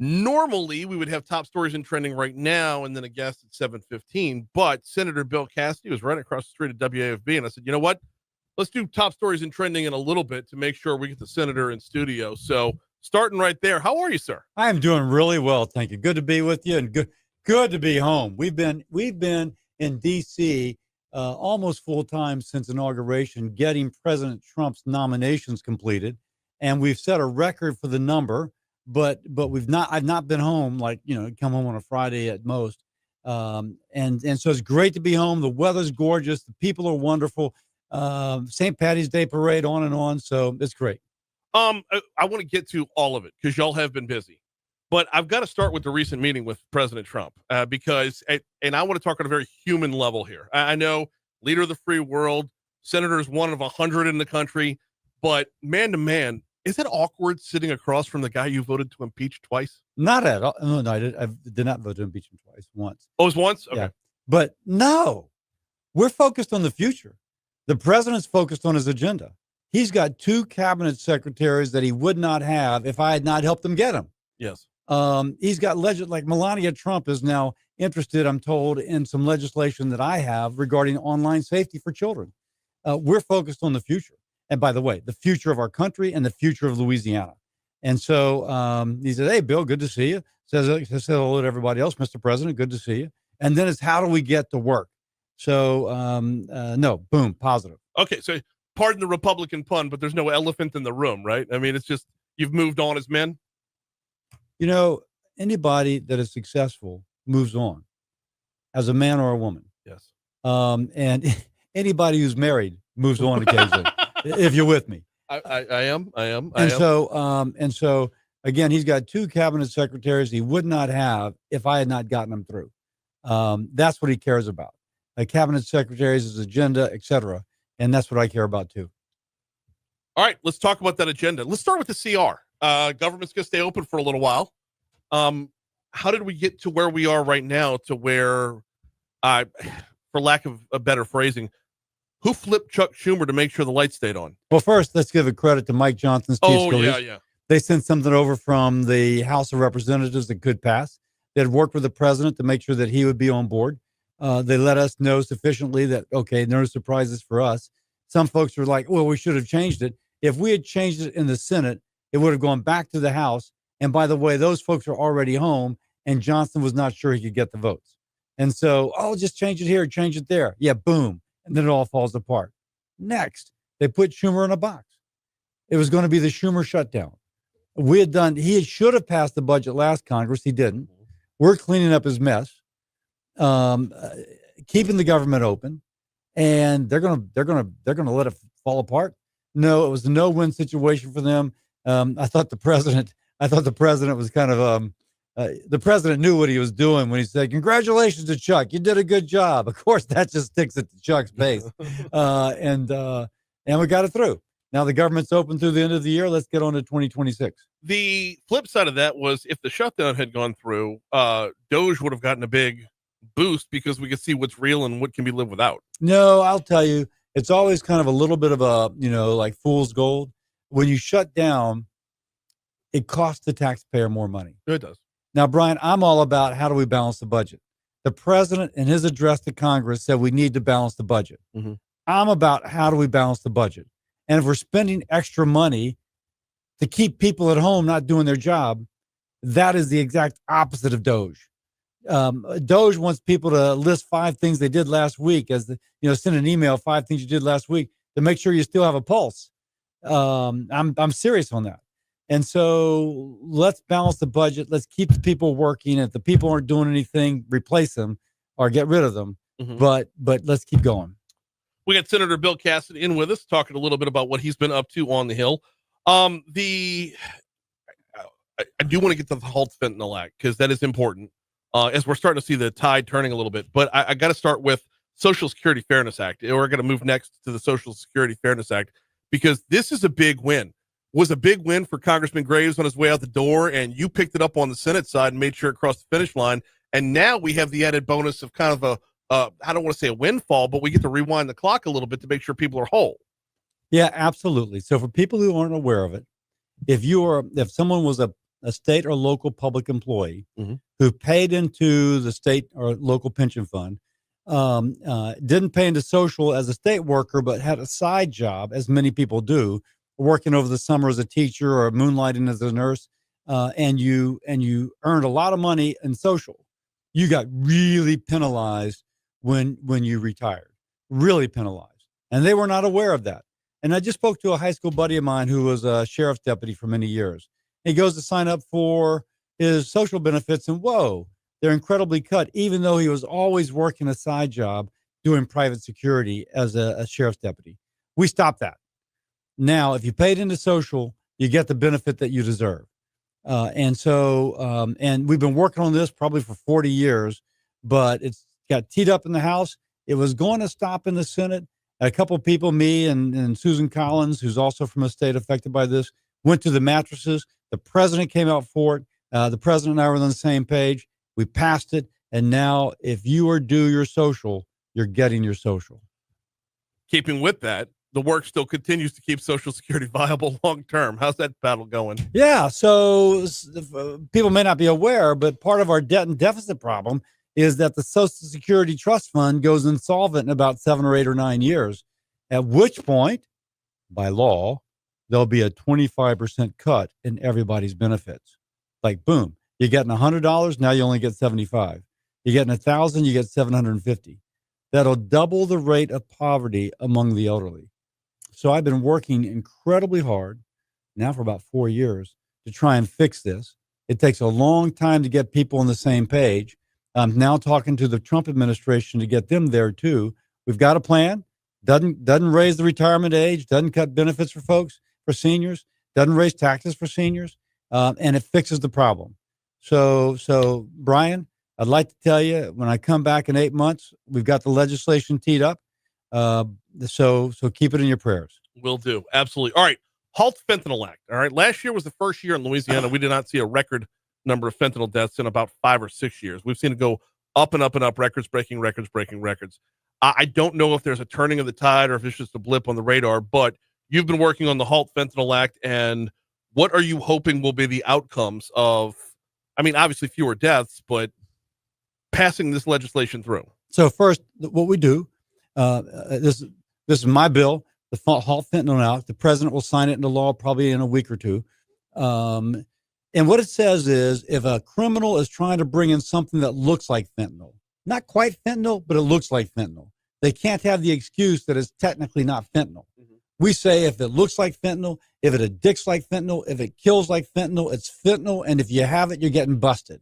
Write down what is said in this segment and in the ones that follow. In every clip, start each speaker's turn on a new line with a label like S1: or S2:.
S1: Normally, we would have top stories and trending right now and then a guest at 7:15, but Senator Bill Cassidy was right across the street at WAFB, and I said, you know what? Let's do top stories and trending in a little bit to make sure we get the senator in studio. So starting right there, how are you, sir?
S2: I am doing really well, thank you. Good to be with you, and good to be home. We've been in D.C. Almost full time since inauguration, getting President Trump's nominations completed, and we've set a record for the number. But I've not been home, like, come home on a Friday at most. And so it's great to be home. The weather's gorgeous. The people are wonderful. St. Patty's Day parade, on and on. So it's great.
S1: I want to get to all of it because y'all have been busy, but I've got to start with the recent meeting with President Trump because I want to talk on a very human level here. I know leader of the free world, senator is one of 100 in the country, but man to man, is it awkward sitting across from the guy you voted to impeach twice?
S2: Not at all. No, I did not vote to impeach him twice. Once.
S1: Oh, it was once? Okay.
S2: Yeah. But no, we're focused on the future. The president's focused on his agenda. He's got 2 cabinet secretaries that he would not have if I had not helped him get them.
S1: Yes.
S2: He's got like Melania Trump is now interested, I'm told, in some legislation that I have regarding online safety for children. We're focused on the future. And by the way, the future of our country and the future of Louisiana. And so he said, hey, Bill, good to see you. Says hello to everybody else, Mr. President, good to see you. And then it's how do we get to work? So, no, boom, positive.
S1: Okay, so pardon the Republican pun, but there's no elephant in the room, right? I mean, it's just you've moved on as men.
S2: Anybody that is successful moves on as a man or a woman.
S1: Yes.
S2: And anybody who's married moves on occasionally. If you're with me.
S1: I am.
S2: So again, he's got 2 cabinet secretaries he would not have if I had not gotten them through. That's what he cares about. Cabinet secretaries, his agenda, etc. And that's what I care about too.
S1: All right, let's talk about that agenda. Let's start with the CR. Government's going to stay open for a little while. How did we get to where we are right now to where, for lack of a better phrasing, who flipped Chuck Schumer to make sure the lights stayed on?
S2: Well, first, let's give a credit to Mike Johnson.
S1: Yeah.
S2: They sent something over from the House of Representatives that could pass. They had worked with the president to make sure that he would be on board. They let us know sufficiently that, okay, no surprises for us. Some folks were like, well, we should have changed it. If we had changed it in the Senate, it would have gone back to the House. And by the way, those folks are already home, and Johnson was not sure he could get the votes. And so, just change it here, change it there. Yeah, boom. And then it all falls apart. Next, they put Schumer in a box. It was going to be the Schumer shutdown. He should have passed the budget last Congress. He didn't. We're cleaning up his mess, keeping the government open, and they're going to let it fall apart. No, it was a no-win situation for them. I thought the president was kind of, the president knew what he was doing when he said, congratulations to Chuck. You did a good job. Of course, that just sticks at Chuck's face. And we got it through. Now the government's open through the end of the year. Let's get on to 2026.
S1: The flip side of that was if the shutdown had gone through, Doge would have gotten a big boost because we could see what's real and what can be lived without.
S2: No, I'll tell you, it's always kind of a little bit of a, like fool's gold. When you shut down, it costs the taxpayer more money.
S1: It does.
S2: Now, Brian, I'm all about how do we balance the budget. The president in his address to Congress said we need to balance the budget.
S1: Mm-hmm.
S2: I'm about how do we balance the budget. And if we're spending extra money to keep people at home not doing their job, that is the exact opposite of Doge. Doge wants people to list 5 things they did last week send an email, 5 things you did last week to make sure you still have a pulse. I'm serious on that. And so let's balance the budget. Let's keep the people working. If the people aren't doing anything, replace them or get rid of them.
S1: Mm-hmm.
S2: But let's keep going.
S1: We got Senator Bill Cassidy in with us, talking a little bit about what he's been up to on the Hill. I do want to get to the Halt Fentanyl Act because that is important as we're starting to see the tide turning a little bit. But I got to start with Social Security Fairness Act. We're going to move next to the Social Security Fairness Act because this is a big win. Was a big win for Congressman Graves on his way out the door, and you picked it up on the Senate side and made sure it crossed the finish line. And now we have the added bonus of kind of I don't want to say a windfall, but we get to rewind the clock a little bit to make sure people are whole.
S2: Yeah, absolutely. So for people who aren't aware of it, if someone was a a state or local public employee
S1: Mhm.
S2: who paid into the state or local pension fund, didn't pay into social as a state worker, but had a side job, as many people do, working over the summer as a teacher or moonlighting as a nurse, and you earned a lot of money in social, you got really penalized when you retired, really penalized, and they were not aware of that. And I just spoke to a high school buddy of mine who was a sheriff's deputy for many years. He goes to sign up for his social benefits, and whoa, they're incredibly cut, even though he was always working a side job doing private security as a sheriff's deputy. We stopped that. Now, if you paid into social, you get the benefit that you deserve. And we've been working on this probably for 40 years, but it's got teed up in the House. It was going to stop in the Senate. A couple of people, me and Susan Collins, who's also from a state affected by this, went to the mattresses. The president came out for it. The president and I were on the same page. We passed it. And now if you are due your social, you're getting your social.
S1: Keeping with that, the work still continues to keep Social Security viable long term. How's that battle going?
S2: Yeah. So people may not be aware, but part of our debt and deficit problem is that the Social Security Trust Fund goes insolvent in about 7 or 8 or 9 years, at which point, by law, there'll be a 25% cut in everybody's benefits. Like, boom, you're getting $100, now you only get 75. You're getting 1,000, you get 750. That'll double the rate of poverty among the elderly. So I've been working incredibly hard now for about 4 years to try and fix this. It takes a long time to get people on the same page. I'm now talking to the Trump administration to get them there too. We've got a plan. Doesn't raise the retirement age, doesn't cut benefits for folks, for seniors, doesn't raise taxes for seniors, and it fixes the problem. So Brian, I'd like to tell you, when I come back in 8 months, we've got the legislation teed up. So keep it in your prayers.
S1: Will do. Absolutely. All right. Halt Fentanyl Act. All right. Last year was the first year in Louisiana we did not see a record number of fentanyl deaths in about 5 or 6 years. We've seen it go up and up and up, records breaking records. I don't know if there's a turning of the tide or if it's just a blip on the radar, but you've been working on the Halt Fentanyl Act, and what are you hoping will be the outcomes of, I mean, obviously fewer deaths, but passing this legislation through?
S2: So first, what we do, this is my bill, the Halt Fentanyl Act. The president will sign it into law probably in a week or two. And what it says is, if a criminal is trying to bring in something that looks like fentanyl, not quite fentanyl, but it looks like fentanyl, they can't have the excuse that it's technically not fentanyl. Mm-hmm. We say if it looks like fentanyl, if it addicts like fentanyl, if it kills like fentanyl, it's fentanyl. And if you have it, you're getting busted.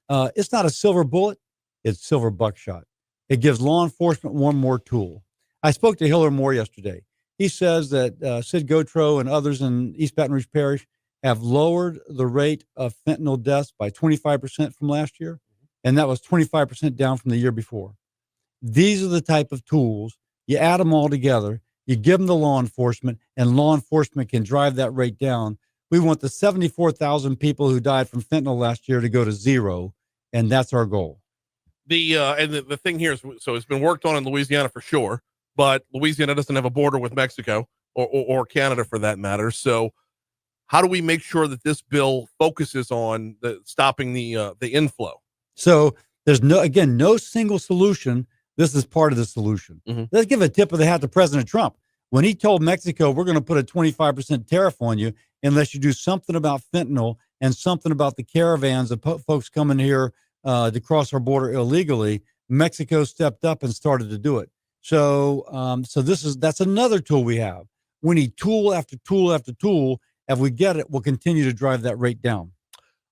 S2: It's not a silver bullet. It's silver buckshot. It gives law enforcement one more tool. I spoke to Hiller Moore yesterday. He says that Sid Gotro and others in East Baton Rouge Parish have lowered the rate of fentanyl deaths by 25% from last year. And that was 25% down from the year before. These are the type of tools, you add them all together, you give them to law enforcement, and law enforcement can drive that rate down. We want the 74,000 people who died from fentanyl last year to go to zero, and that's our goal.
S1: The thing here is, so it's been worked on in Louisiana for sure, but Louisiana doesn't have a border with Mexico or Canada for that matter. So how do we make sure that this bill focuses on stopping the inflow?
S2: So there's no single solution. This is part of the solution. Mm-hmm. Let's give a tip of the hat to President Trump. When he told Mexico, we're going to put a 25% tariff on you unless you do something about fentanyl and something about the caravans of folks coming here to cross our border illegally, Mexico stepped up and started to do it. So that's another tool we have. We need tool after tool after tool. If we get it, we'll continue to drive that rate down.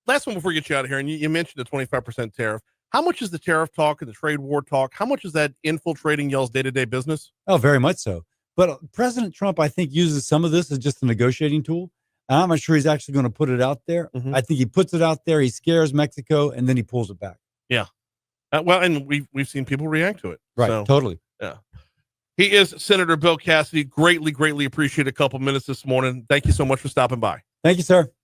S1: Last one before we get you out of here, and you mentioned the 25% tariff. How much is the tariff talk and the trade war talk? How much is that infiltrating y'all's day-to-day business?
S2: Oh, very much so. But President Trump, I think, uses some of this as just a negotiating tool. I'm not sure he's actually going to put it out there. Mm-hmm. I think he puts it out there, he scares Mexico, and then he pulls it back.
S1: Yeah. Well, and we've seen people react to it.
S2: Right,
S1: so,
S2: totally.
S1: Yeah. He is Senator Bill Cassidy. Greatly appreciate a couple minutes this morning. Thank you so much for stopping by.
S2: Thank you, sir.